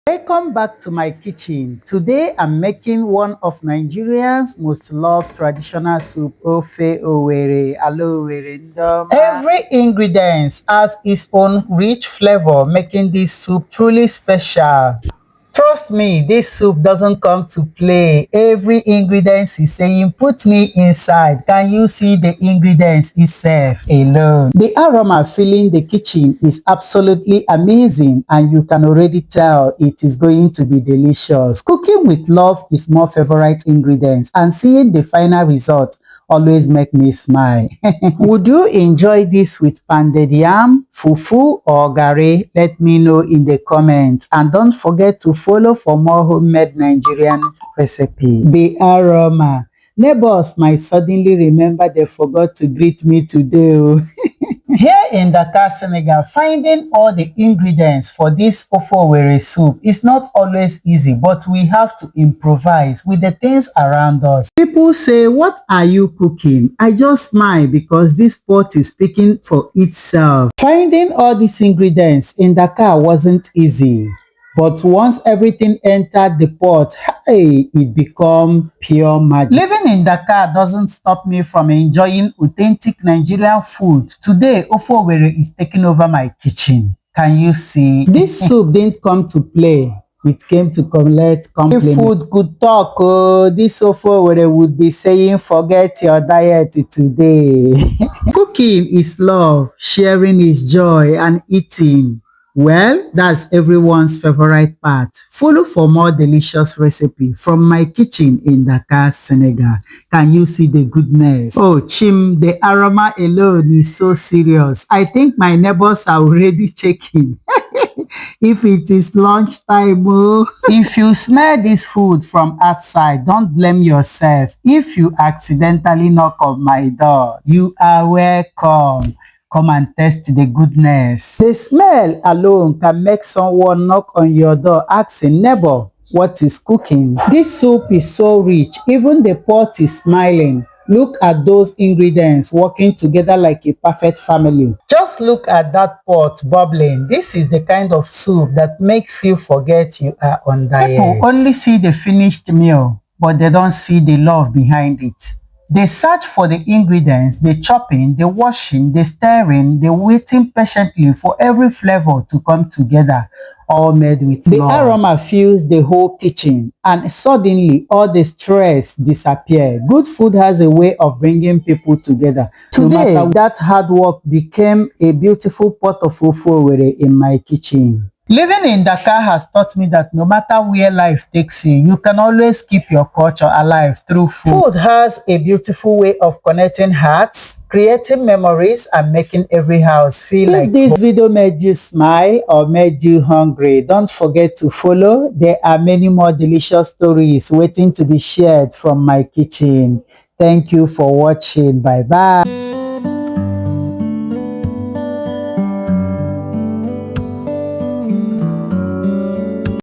Welcome back to my kitchen. Today I'm making one of Nigerians most loved traditional soup, Ofe Owerri. Hello, Owerri. Every ingredient has its own rich flavor, making this soup truly special. Trust me, this soup doesn't come to play. Every ingredient is saying, put me inside. Can you see the ingredients itself alone? The aroma filling the kitchen is absolutely amazing, and you can already tell it is going to be delicious. Cooking with love is my favorite ingredient, and seeing the final result always make me smile. Would you enjoy this with pounded yam, fufu, or garri? Let me know in the comments. And don't forget to follow for more homemade Nigerian recipes. The aroma. Neighbors might suddenly remember they forgot to greet me today. Here in Dakar, Senegal, finding all the ingredients for this Ofe Owerri soup is not always easy, but we have to improvise with the things around us. People say, what are you cooking? I just smile because this pot is speaking for itself. Finding all these ingredients in Dakar wasn't easy. But once everything entered the pot, hey, it became pure magic. Living in Dakar doesn't stop me from enjoying authentic Nigerian food. Today, Ofe Owerri is taking over my kitchen. Can you see? This soup didn't come to play. It came to collect compliments. If food could talk, oh, this Ofe Owerri would be saying, forget your diet today. Cooking is love, sharing is joy, and eating, well, that's everyone's favorite part. Follow for more delicious recipe from my kitchen in Dakar, Senegal. Can you see the goodness? Oh, Chim, the aroma alone is so serious. I think my neighbors are already checking. If it is lunchtime, oh. If you smell this food from outside, don't blame yourself. If you accidentally knock on my door, you are welcome. Come and taste the goodness. The smell alone can make someone knock on your door asking, neighbor, what is cooking? This soup is so rich, even the pot is smiling. Look at those ingredients working together like a perfect family. Just look at that pot bubbling. This is the kind of soup that makes you forget you are on diet. People only see the finished meal, but they don't see the love behind it. They search for the ingredients, the chopping, the washing, the stirring, the waiting patiently for every flavor to come together, all made with love. The aroma fills the whole kitchen, and suddenly all the stress disappears. Good food has a way of bringing people together. Today, that hard work became a beautiful pot of Ofe Owerri in my kitchen. Living in Dakar has taught me that no matter where life takes you, you can always keep your culture alive through food. Food has a beautiful way of connecting hearts, creating memories, and making every house feel like home. If this video made you smile or made you hungry, don't forget to follow. There are many more delicious stories waiting to be shared from my kitchen. Thank you for watching. Bye-bye.